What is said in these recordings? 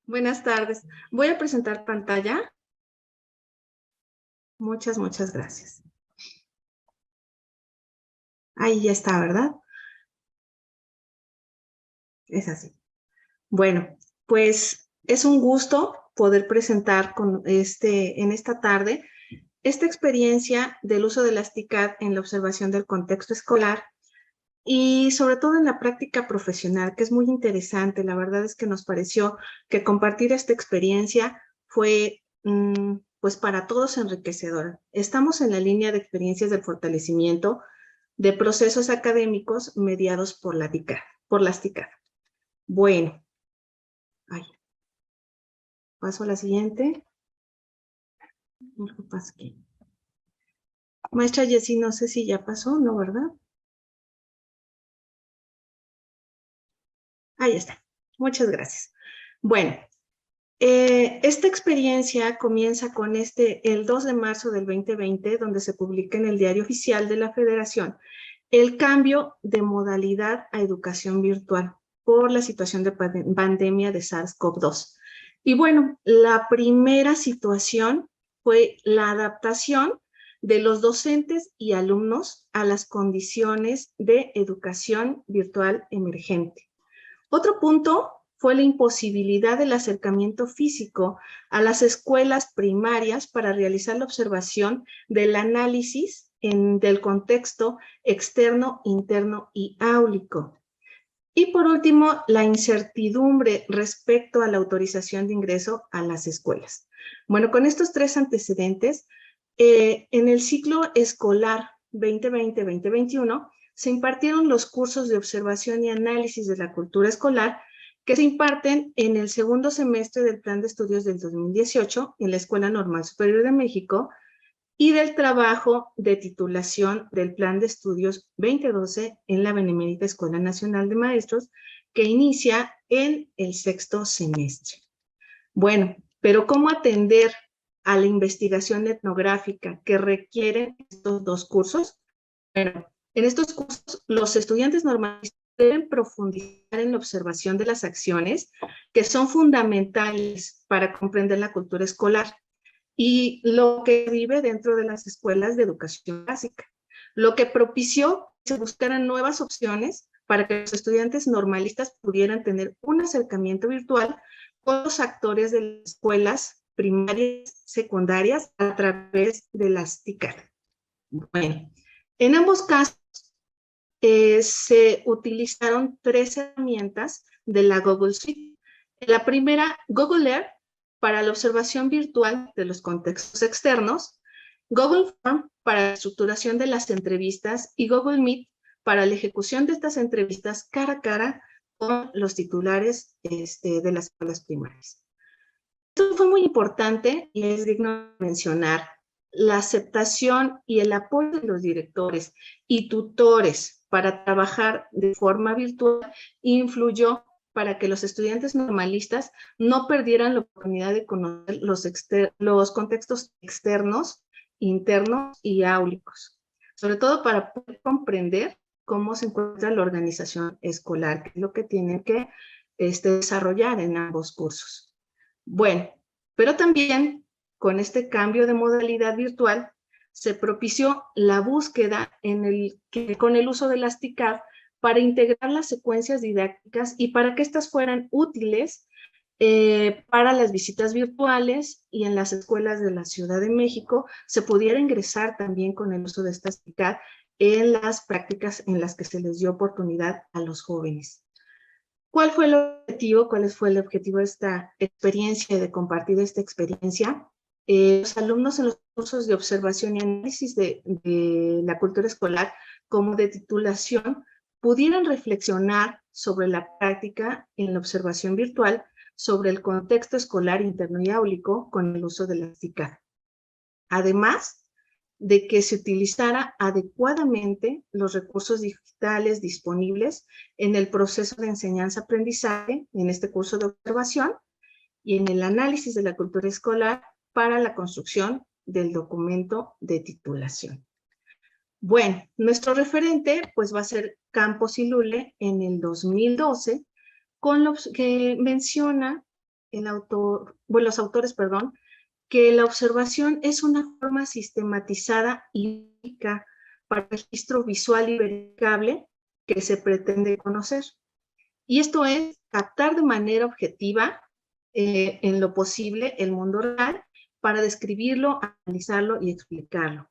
Buenas tardes. Voy a presentar pantalla. Muchas gracias. Ahí ya está, ¿verdad? Es así. Bueno, pues es un gusto poder presentar en esta tarde esta experiencia del uso de las TICAD en la observación del contexto escolar y sobre todo en la práctica profesional, que es muy interesante. La verdad es que nos pareció que compartir esta experiencia fue, pues para todos enriquecedora. Estamos en la línea de experiencias del fortalecimiento de procesos académicos mediados por las TICAD. Bueno, ay, paso a la siguiente. Maestra Jessy, no sé si ya pasó, ¿no, verdad? Ahí está. Muchas gracias. Bueno, esta experiencia comienza con el 2 de marzo del 2020, donde se publica en el Diario Oficial de la Federación el cambio de modalidad a educación virtual por la situación de pandemia de SARS-CoV-2. Y bueno, la primera situación fue la adaptación de los docentes y alumnos a las condiciones de educación virtual emergente. Otro punto fue la imposibilidad del acercamiento físico a las escuelas primarias para realizar la observación del análisis del contexto externo, interno y áulico. Y por último, la incertidumbre respecto a la autorización de ingreso a las escuelas. Bueno, con estos tres antecedentes, en el ciclo escolar 2020-2021 se impartieron los cursos de observación y análisis de la cultura escolar que se imparten en el segundo semestre del Plan de Estudios del 2018 en la Escuela Normal Superior de México y del trabajo de titulación del Plan de Estudios 2012 en la Benemérita Escuela Nacional de Maestros, que inicia en el sexto semestre. Bueno, pero ¿cómo atender a la investigación etnográfica que requieren estos dos cursos? Bueno, en estos cursos los estudiantes normalistas deben profundizar en la observación de las acciones que son fundamentales para comprender la cultura escolar y lo que vive dentro de las escuelas de educación básica, lo que propició que se buscaran nuevas opciones para que los estudiantes normalistas pudieran tener un acercamiento virtual con los actores de las escuelas primarias, secundarias, a través de las TICAD. Bueno, en ambos casos se utilizaron tres herramientas de la Google Suite. La primera, Google Earth, para la observación virtual de los contextos externos, Google Form para la estructuración de las entrevistas y Google Meet para la ejecución de estas entrevistas cara a cara con los titulares de las escuelas primarias. Esto fue muy importante y es digno de mencionar. La aceptación y el apoyo de los directores y tutores para trabajar de forma virtual influyó para que los estudiantes normalistas no perdieran la oportunidad de conocer los contextos externos, internos y áulicos, sobre todo para poder comprender cómo se encuentra la organización escolar, que es lo que tienen que desarrollar en ambos cursos. Bueno, pero también con este cambio de modalidad virtual se propició la búsqueda con el uso de las TICAD para integrar las secuencias didácticas y para que éstas fueran útiles para las visitas virtuales y en las escuelas de la Ciudad de México se pudiera ingresar también con el uso de estas TICAD en las prácticas en las que se les dio oportunidad a los jóvenes. ¿Cuál fue el objetivo? ¿Cuál fue el objetivo de esta experiencia, de compartir esta experiencia? Los alumnos en los cursos de observación y análisis de la cultura escolar como de titulación pudieran reflexionar sobre la práctica en la observación virtual, sobre el contexto escolar interno y áulico con el uso de la TICAD. Además, de que se utilizara adecuadamente los recursos digitales disponibles en el proceso de enseñanza-aprendizaje, en este curso de observación, y en el análisis de la cultura escolar para la construcción del documento de titulación. Bueno, nuestro referente pues va a ser Campos y Lule en el 2012, con lo que menciona los autores, perdón, que la observación es una forma sistematizada y única para el registro visual y verificable que se pretende conocer. Y esto es captar de manera objetiva, en lo posible, el mundo real para describirlo, analizarlo y explicarlo.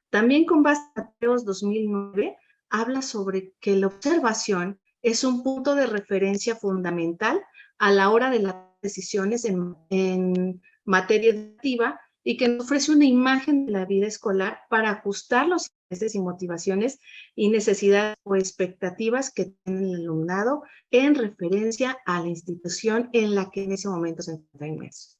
También con base en Mateos 2009, habla sobre que la observación es un punto de referencia fundamental a la hora de las decisiones en materia educativa y que nos ofrece una imagen de la vida escolar para ajustar los intereses y motivaciones y necesidades o expectativas que tiene el alumnado en referencia a la institución en la que en ese momento se encuentra inmerso.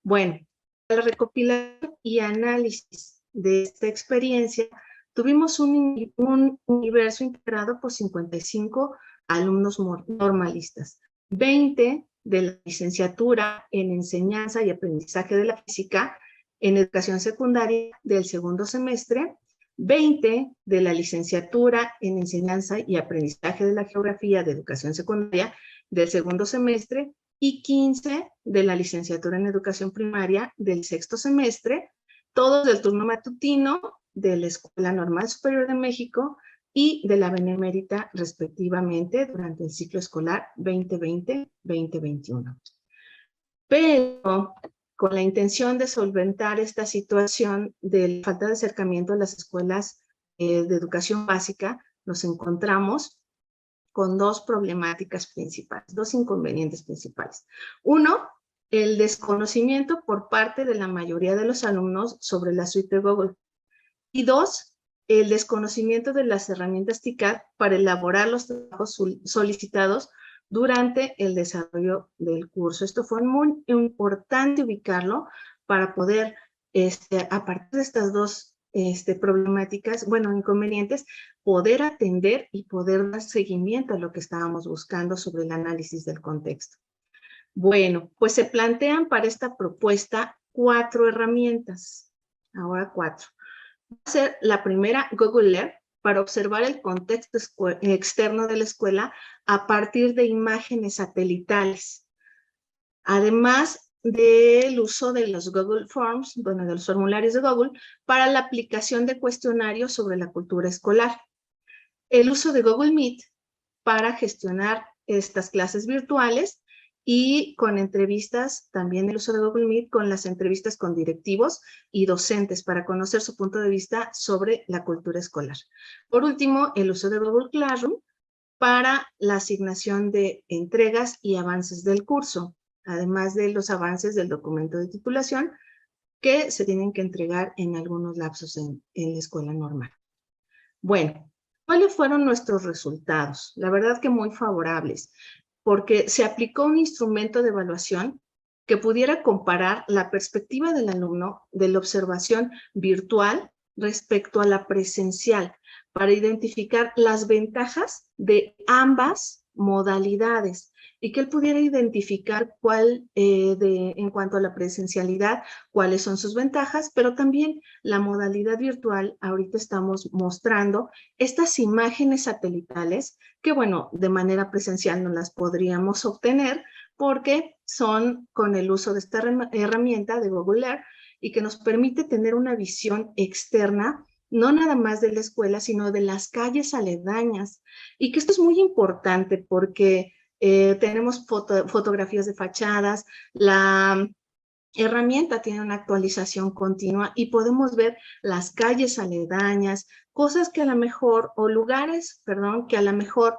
Bueno, para la recopilación y análisis de esta experiencia, tuvimos un universo integrado por 55 alumnos normalistas, 20 de la licenciatura en enseñanza y aprendizaje de la física en educación secundaria del segundo semestre, 20 de la licenciatura en enseñanza y aprendizaje de la geografía de educación secundaria del segundo semestre y 15 de la licenciatura en educación primaria del sexto semestre, todos del turno matutino de la Escuela Normal Superior de México y de la Benemérita, respectivamente, durante el ciclo escolar 2020-2021. Pero con la intención de solventar esta situación de falta de acercamiento a las escuelas de educación básica, nos encontramos con dos problemáticas principales, dos inconvenientes principales. Uno, el desconocimiento por parte de la mayoría de los alumnos sobre la suite de Google. Y dos, el desconocimiento de las herramientas TICAD para elaborar los trabajos solicitados durante el desarrollo del curso. Esto fue muy importante ubicarlo para poder, a partir de estas dos problemáticas, inconvenientes, poder atender y poder dar seguimiento a lo que estábamos buscando sobre el análisis del contexto. Bueno, pues se plantean para esta propuesta 4 herramientas. Ahora 4. Va a ser la primera, Google Earth, para observar el contexto externo de la escuela a partir de imágenes satelitales. Además del uso de los Google Forms, de los formularios de Google, para la aplicación de cuestionarios sobre la cultura escolar. El uso de Google Meet para gestionar estas clases virtuales y con entrevistas, también el uso de Google Meet con las entrevistas con directivos y docentes para conocer su punto de vista sobre la cultura escolar. Por último, el uso de Google Classroom para la asignación de entregas y avances del curso, además de los avances del documento de titulación que se tienen que entregar en algunos lapsos en la escuela normal. Bueno, ¿cuáles fueron nuestros resultados? La verdad que muy favorables, porque se aplicó un instrumento de evaluación que pudiera comparar la perspectiva del alumno de la observación virtual respecto a la presencial, para identificar las ventajas de ambas modalidades y que él pudiera identificar en cuanto a la presencialidad, cuáles son sus ventajas, pero también la modalidad virtual. Ahorita estamos mostrando estas imágenes satelitales que, de manera presencial no las podríamos obtener porque son con el uso de esta herramienta de Google Earth y que nos permite tener una visión externa, no nada más de la escuela, sino de las calles aledañas. Y que esto es muy importante porque tenemos fotografías de fachadas, la herramienta tiene una actualización continua y podemos ver las calles aledañas, cosas que a lo mejor, o lugares, perdón, que a lo mejor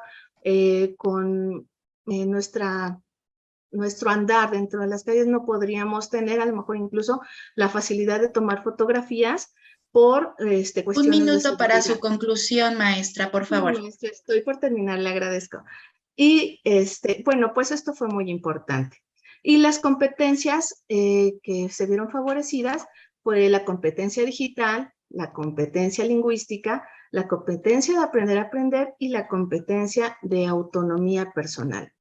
con nuestro andar dentro de las calles no podríamos tener, a lo mejor incluso la facilidad de tomar fotografías por cuestiones. Un minuto para su conclusión, maestra, por favor. Sí, maestra, estoy por terminar, le agradezco. Y pues esto fue muy importante. Y las competencias que se vieron favorecidas fue la competencia digital, la competencia lingüística, la competencia de aprender a aprender y la competencia de autonomía personal.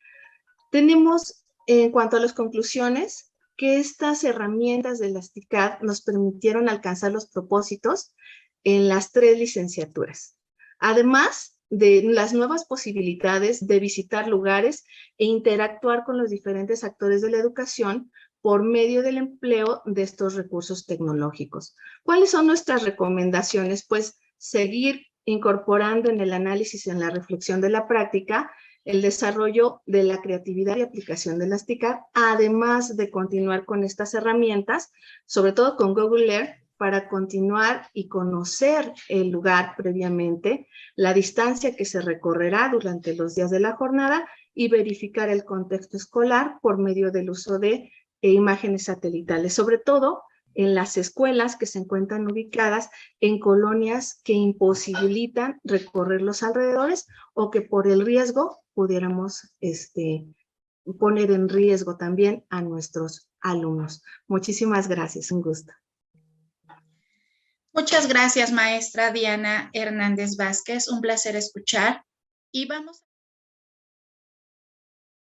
Tenemos, en cuanto a las conclusiones, que estas herramientas de las TICAD nos permitieron alcanzar los propósitos en las 3 licenciaturas. Además de las nuevas posibilidades de visitar lugares e interactuar con los diferentes actores de la educación por medio del empleo de estos recursos tecnológicos. ¿Cuáles son nuestras recomendaciones? Pues seguir incorporando en el análisis y en la reflexión de la práctica el desarrollo de la creatividad y aplicación de las TIC, además de continuar con estas herramientas, sobre todo con Google Earth, para continuar y conocer el lugar previamente, la distancia que se recorrerá durante los días de la jornada y verificar el contexto escolar por medio del uso de imágenes satelitales, sobre todo en las escuelas que se encuentran ubicadas en colonias que imposibilitan recorrer los alrededores o que por el riesgo pudiéramos poner en riesgo también a nuestros alumnos. Muchísimas gracias, un gusto. Muchas gracias, maestra Diana Hernández Vázquez. Un placer escuchar. Y vamos